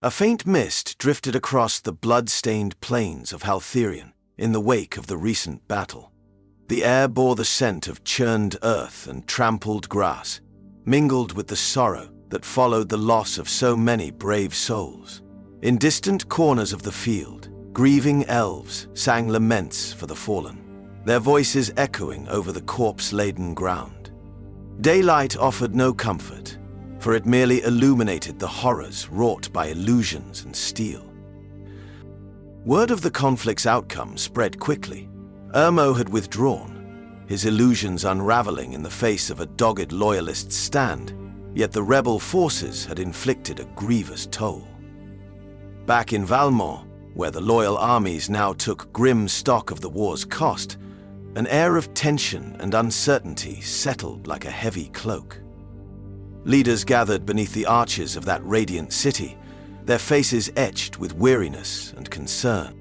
A faint mist drifted across the blood-stained plains of Halthirion in the wake of the recent battle. The air bore the scent of churned earth and trampled grass, mingled with the sorrow that followed the loss of so many brave souls. In distant corners of the field, grieving elves sang laments for the fallen, their voices echoing over the corpse-laden ground. Daylight offered no comfort, for it merely illuminated the horrors wrought by illusions and steel. Word of the conflict's outcome spread quickly. Ermo had withdrawn, his illusions unraveling in the face of a dogged loyalist's stand, yet the rebel forces had inflicted a grievous toll. Back in Valinor, where the loyal armies now took grim stock of the war's cost, an air of tension and uncertainty settled like a heavy cloak. Leaders gathered beneath the arches of that radiant city, their faces etched with weariness and concern.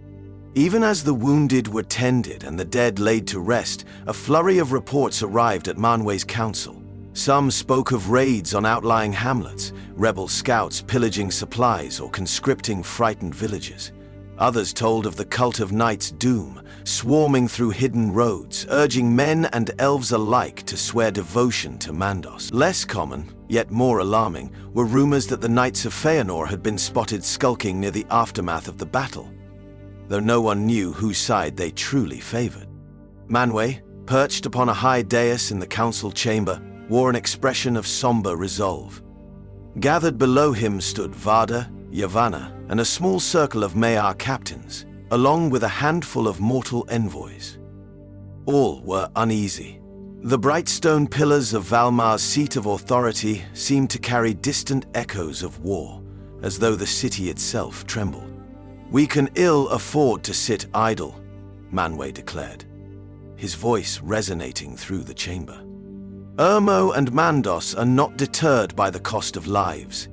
Even as the wounded were tended and the dead laid to rest, a flurry of reports arrived at Manwë's council. Some spoke of raids on outlying hamlets, rebel scouts pillaging supplies or conscripting frightened villagers. Others told of the cult of Night's doom, swarming through hidden roads, urging men and elves alike to swear devotion to Mandos. Less common, yet more alarming, were rumors that the Knights of Feanor had been spotted skulking near the aftermath of the battle, though no one knew whose side they truly favored. Manwë, perched upon a high dais in the council chamber, wore an expression of somber resolve. Gathered below him stood Vardar, Yavanna, and a small circle of Maiar captains, along with a handful of mortal envoys. All were uneasy. The bright stone pillars of Valmar's seat of authority seemed to carry distant echoes of war, as though the city itself trembled. "We can ill afford to sit idle," Manwë declared, his voice resonating through the chamber. Ermo and Mandos are not deterred by the cost of lives.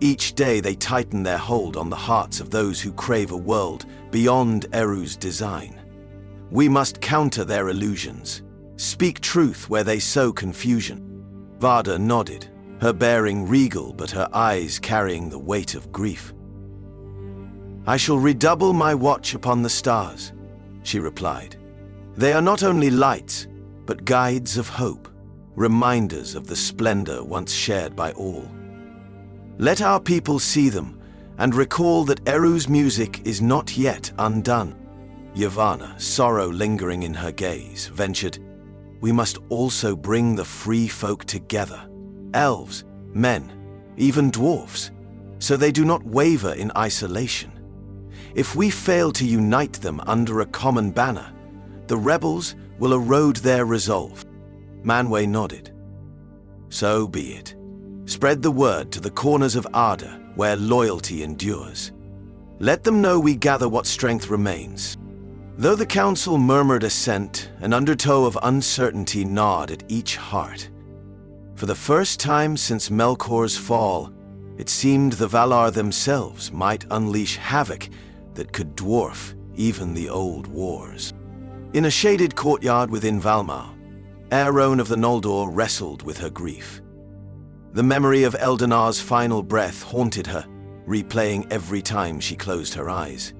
Each day they tighten their hold on the hearts of those who crave a world beyond Eru's design. We must counter their illusions, speak truth where they sow confusion. Vardar nodded, her bearing regal but her eyes carrying the weight of grief. "I shall redouble my watch upon the stars," she replied. "They are not only lights, but guides of hope, reminders of the splendor once shared by all. Let our people see them and recall that Eru's music is not yet undone." Yavanna, sorrow lingering in her gaze, ventured, "We must also bring the free folk together, elves, men, even dwarfs, so they do not waver in isolation. If we fail to unite them under a common banner, the rebels will erode their resolve." Manwë nodded. "So be it. Spread the word to the corners of Arda, where loyalty endures. Let them know we gather what strength remains." Though the council murmured assent, an undertow of uncertainty gnawed at each heart. For the first time since Melkor's fall, it seemed the Valar themselves might unleash havoc that could dwarf even the old wars. In a shaded courtyard within Valinor, Éowyn of the Noldor wrestled with her grief. The memory of Eldanar's final breath haunted her, replaying every time she closed her eyes.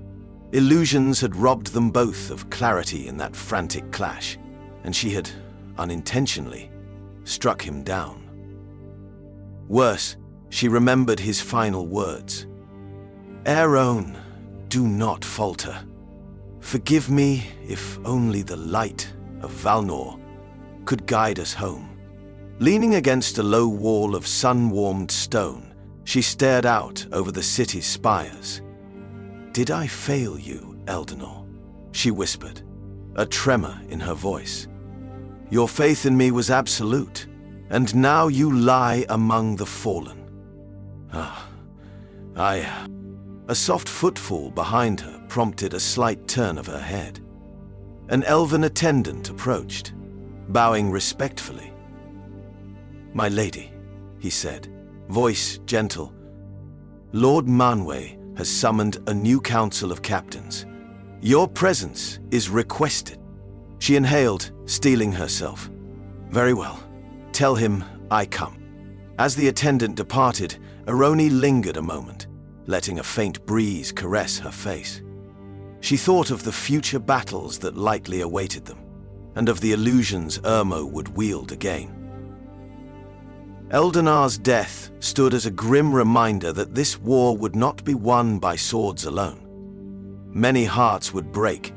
Illusions had robbed them both of clarity in that frantic clash, and she had, unintentionally, struck him down. Worse, she remembered his final words. "Éowyn, do not falter. Forgive me if only the light of Valinor could guide us home." Leaning against a low wall of sun-warmed stone, she stared out over the city's spires. "Did I fail you, Eldanor?" she whispered, a tremor in her voice. "Your faith in me was absolute, and now you lie among the fallen." A soft footfall behind her prompted a slight turn of her head. An elven attendant approached, bowing respectfully. "My lady," he said, voice gentle, "Lord Manwë has summoned a new council of captains. Your presence is requested." She inhaled, steeling herself. "Very well. Tell him I come." As the attendant departed, Aroni lingered a moment, letting a faint breeze caress her face. She thought of the future battles that likely awaited them, and of the illusions Ermo would wield again. Eldenar's death stood as a grim reminder that this war would not be won by swords alone. Many hearts would break,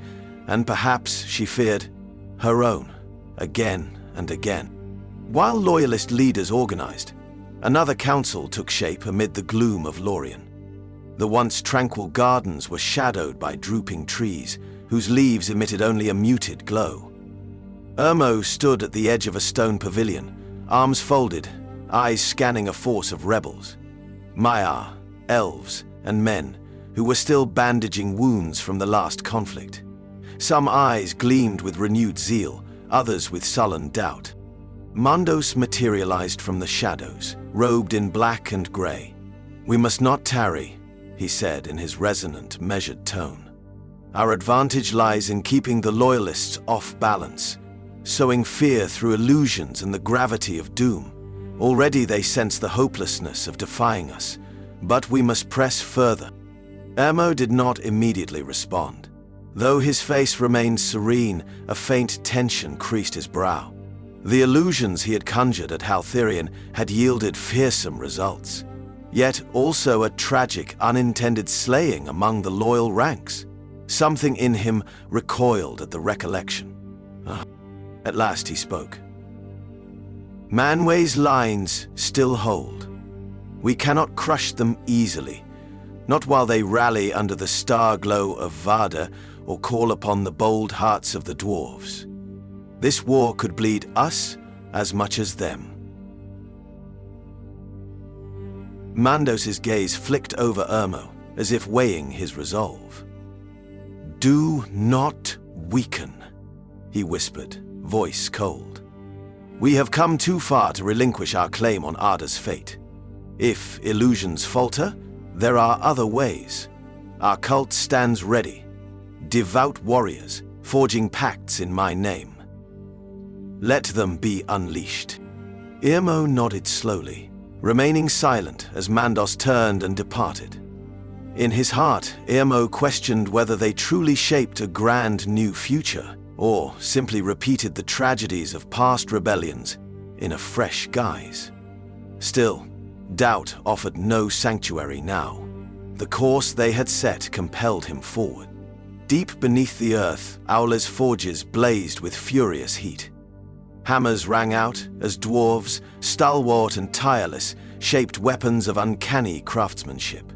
and perhaps, she feared, her own, again and again. While loyalist leaders organized, another council took shape amid the gloom of Lorien. The once tranquil gardens were shadowed by drooping trees, whose leaves emitted only a muted glow. Ermo stood at the edge of a stone pavilion, arms folded, eyes scanning a force of rebels. Maiar, elves, and men, who were still bandaging wounds from the last conflict. Some eyes gleamed with renewed zeal, others with sullen doubt. Mandos materialized from the shadows, robed in black and grey. "We must not tarry," he said in his resonant, measured tone. "Our advantage lies in keeping the loyalists off balance, sowing fear through illusions and the gravity of doom. Already they sense the hopelessness of defying us, but we must press further." Ermo did not immediately respond. Though his face remained serene, a faint tension creased his brow. The illusions he had conjured at Halthirion had yielded fearsome results, yet also a tragic, unintended slaying among the loyal ranks. Something in him recoiled at the recollection. At last he spoke. "Manwë's lines still hold. We cannot crush them easily, not while they rally under the star glow of Vada or call upon the bold hearts of the dwarves. This war could bleed us as much as them." Mandos's gaze flicked over Ermo, as if weighing his resolve. "Do not weaken," he whispered, voice cold. "We have come too far to relinquish our claim on Arda's fate. If illusions falter, there are other ways. Our cult stands ready. Devout warriors, forging pacts in my name. Let them be unleashed." Ermo nodded slowly, remaining silent as Mandos turned and departed. In his heart, Ermo questioned whether they truly shaped a grand new future, or simply repeated the tragedies of past rebellions in a fresh guise. Still, doubt offered no sanctuary now. The course they had set compelled him forward. Deep beneath the earth, Aula's forges blazed with furious heat. Hammers rang out as dwarves, stalwart and tireless, shaped weapons of uncanny craftsmanship.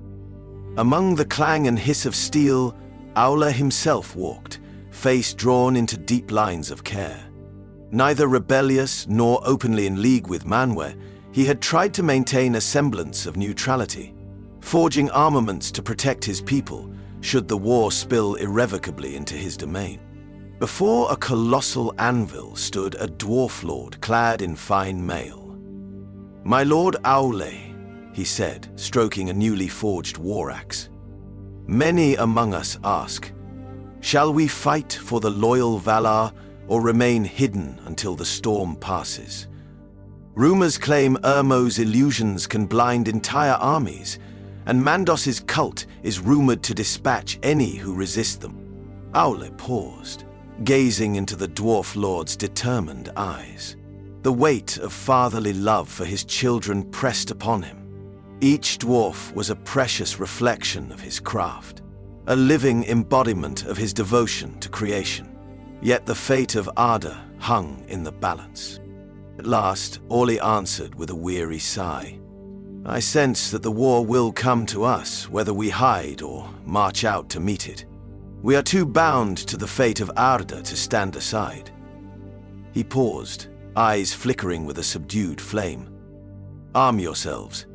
Among the clang and hiss of steel, Aula himself walked, face drawn into deep lines of care. Neither rebellious nor openly in league with Manwë, he had tried to maintain a semblance of neutrality, forging armaments to protect his people should the war spill irrevocably into his domain. Before a colossal anvil stood a dwarf lord clad in fine mail. "My lord Aule," he said, stroking a newly forged war axe. "Many among us ask, shall we fight for the loyal Valar or remain hidden until the storm passes? Rumors claim Ermo's illusions can blind entire armies, and Mandos's cult is rumored to dispatch any who resist them." Aule paused, gazing into the dwarf lord's determined eyes. The weight of fatherly love for his children pressed upon him. Each dwarf was a precious reflection of his craft, a living embodiment of his devotion to creation. Yet the fate of Arda hung in the balance. At last, Orly answered with a weary sigh. "I sense that the war will come to us, whether we hide or march out to meet it. We are too bound to the fate of Arda to stand aside." He paused, eyes flickering with a subdued flame. "Arm yourselves.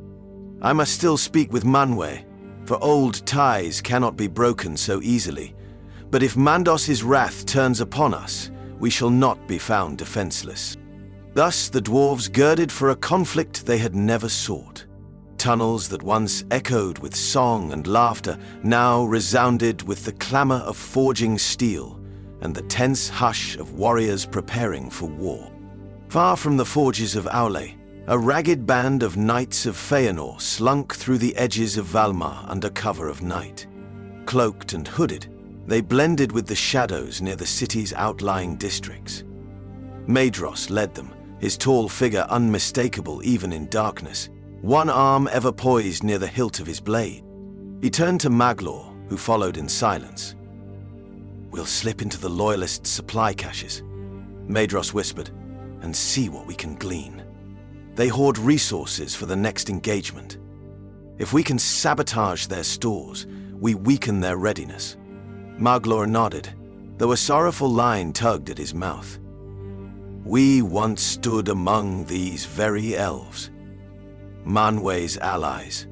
I must still speak with Manwë, for old ties cannot be broken so easily. But if Mandos's wrath turns upon us, we shall not be found defenseless." Thus the dwarves girded for a conflict they had never sought. Tunnels that once echoed with song and laughter now resounded with the clamor of forging steel and the tense hush of warriors preparing for war. Far from the forges of Aule, A ragged band of knights of Feanor slunk through the edges of Valmar under cover of night. Cloaked and hooded, they blended with the shadows near the city's outlying districts. Maedhros led them, his tall figure unmistakable even in darkness, one arm ever poised near the hilt of his blade. He turned to Maglor, who followed in silence. "We'll slip into the Loyalists' supply caches," Maedhros whispered, "and see what we can glean. They hoard resources for the next engagement. If we can sabotage their stores, we weaken their readiness." Maglor nodded, though a sorrowful line tugged at his mouth. "We once stood among these very elves, Manwë's allies.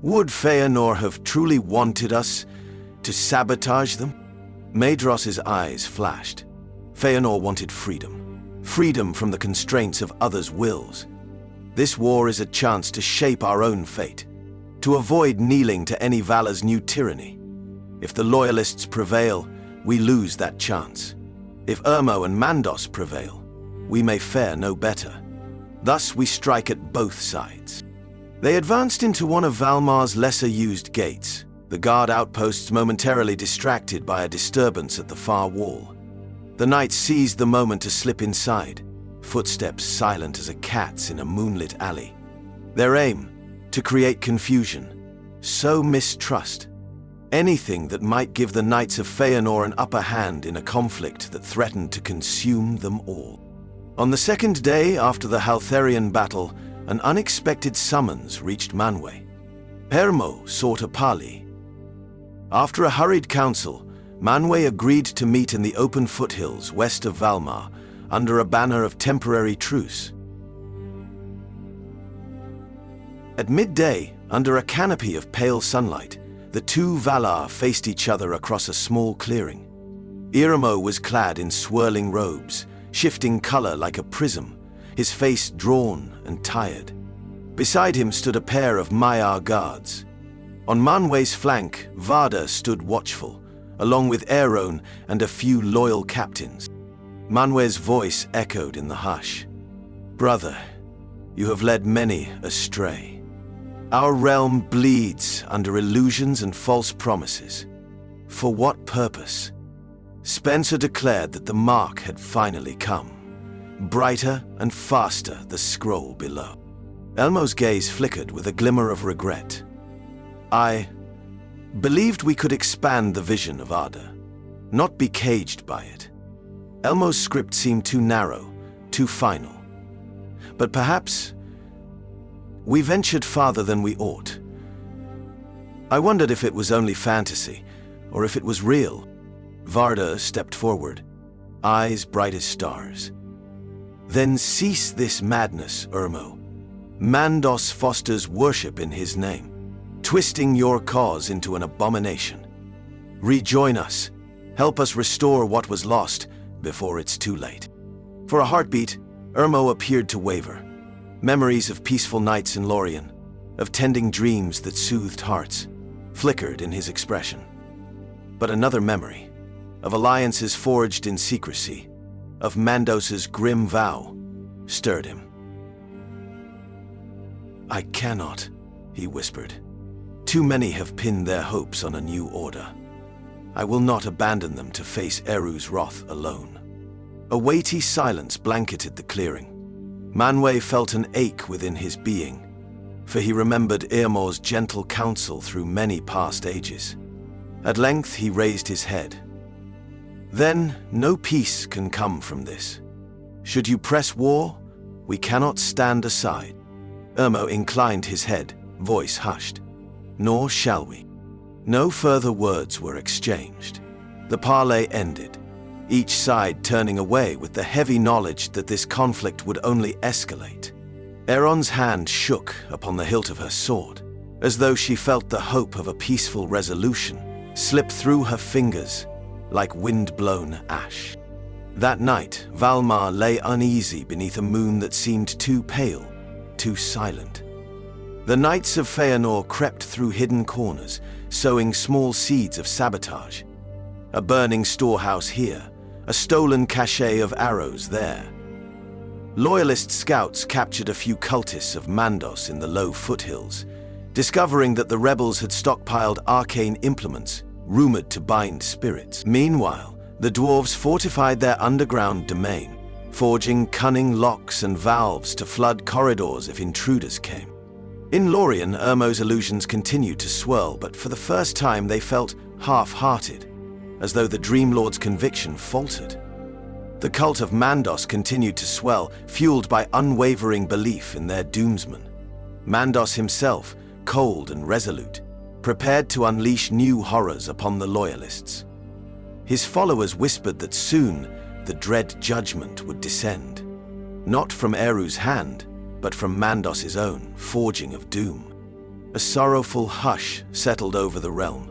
Would Feanor have truly wanted us to sabotage them?" Maedhros's eyes flashed. Feanor wanted freedom. Freedom from the constraints of others' wills. This war is a chance to shape our own fate, to avoid kneeling to any Valar's new tyranny. If the Loyalists prevail, we lose that chance. If Urmo and Mandos prevail, we may fare no better. Thus we strike at both sides. They advanced into one of Valmar's lesser-used gates, the guard outposts momentarily distracted by a disturbance at the far wall. The knights seized the moment to slip inside, footsteps silent as a cat's in a moonlit alley. Their aim, to create confusion, sow mistrust. Anything that might give the Knights of Feanor an upper hand in a conflict that threatened to consume them all. On the second day after the Haltharian battle, an unexpected summons reached Manwë. Hermo sought a parley. After a hurried council, Manwë agreed to meet in the open foothills west of Valmar, under a banner of temporary truce. At midday, under a canopy of pale sunlight, the two Valar faced each other across a small clearing. Irimo was clad in swirling robes, shifting color like a prism, his face drawn and tired. Beside him stood a pair of Maiar guards. On Manwë's flank, Vardar stood watchful, along with Aeron and a few loyal captains. Manwë's voice echoed in the hush. "Brother, you have led many astray. Our realm bleeds under illusions and false promises. For what purpose?" Spencer declared that the mark had finally come. Brighter and faster the scroll below. Elmo's gaze flickered with a glimmer of regret. "I believed we could expand the vision of Arda, not be caged by it. Elmo's script seemed too narrow, too final. But perhaps we ventured farther than we ought. I wondered if it was only fantasy, or if it was real." Vardar stepped forward, eyes bright as stars. "Then cease this madness, Urmo. Mandos fosters worship in his name, twisting your cause into an abomination. Rejoin us. Help us restore what was lost before it's too late." For a heartbeat, Urmo appeared to waver. Memories of peaceful nights in Lorien, of tending dreams that soothed hearts, flickered in his expression. But another memory, of alliances forged in secrecy, of Mandos's grim vow, stirred him. "I cannot," he whispered. "Too many have pinned their hopes on a new order. I will not abandon them to face Eru's wrath alone." A weighty silence blanketed the clearing. Manwë felt an ache within his being, for he remembered Eormor's gentle counsel through many past ages. At length he raised his head. "Then no peace can come from this. Should you press war, we cannot stand aside." Urmo inclined his head, voice hushed. "Nor shall we." No further words were exchanged. The parley ended, each side turning away with the heavy knowledge that this conflict would only escalate. Aeron's hand shook upon the hilt of her sword, as though she felt the hope of a peaceful resolution slip through her fingers like wind-blown ash. That night, Valmar lay uneasy beneath a moon that seemed too pale, too silent. The Knights of Feanor crept through hidden corners, sowing small seeds of sabotage. A burning storehouse here, a stolen cache of arrows there. Loyalist scouts captured a few cultists of Mandos in the low foothills, discovering that the rebels had stockpiled arcane implements rumored to bind spirits. Meanwhile, the dwarves fortified their underground domain, forging cunning locks and valves to flood corridors if intruders came. In Lorien, Irmo's illusions continued to swirl, but for the first time they felt half-hearted, as though the Dreamlord's conviction faltered. The cult of Mandos continued to swell, fueled by unwavering belief in their doomsman. Mandos himself, cold and resolute, prepared to unleash new horrors upon the Loyalists. His followers whispered that soon the dread judgment would descend, not from Eru's hand, but from Mandos's own forging of doom. A sorrowful hush settled over the realm,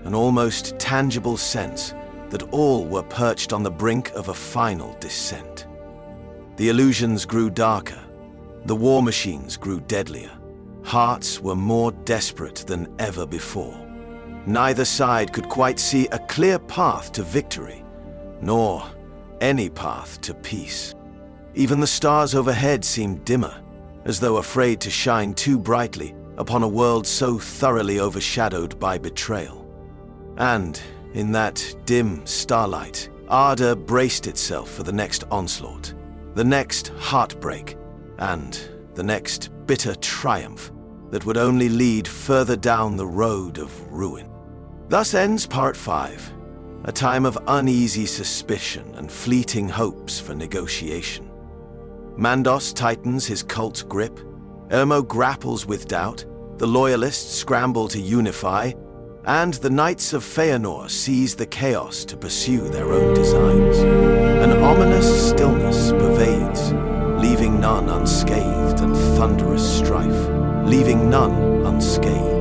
an almost tangible sense that all were perched on the brink of a final descent. The illusions grew darker, the war machines grew deadlier, hearts were more desperate than ever before. Neither side could quite see a clear path to victory, nor any path to peace. Even the stars overhead seemed dimmer, as though afraid to shine too brightly upon a world so thoroughly overshadowed by betrayal. And in that dim starlight, ardor braced itself for the next onslaught, the next heartbreak, and the next bitter triumph that would only lead further down the road of ruin. Thus ends Part 5, a time of uneasy suspicion and fleeting hopes for negotiation. Mandos tightens his cult's grip, Irmo grapples with doubt, the Loyalists scramble to unify, and the Knights of Feanor seize the chaos to pursue their own designs. An ominous stillness pervades, leaving none unscathed, and thunderous strife, leaving none unscathed.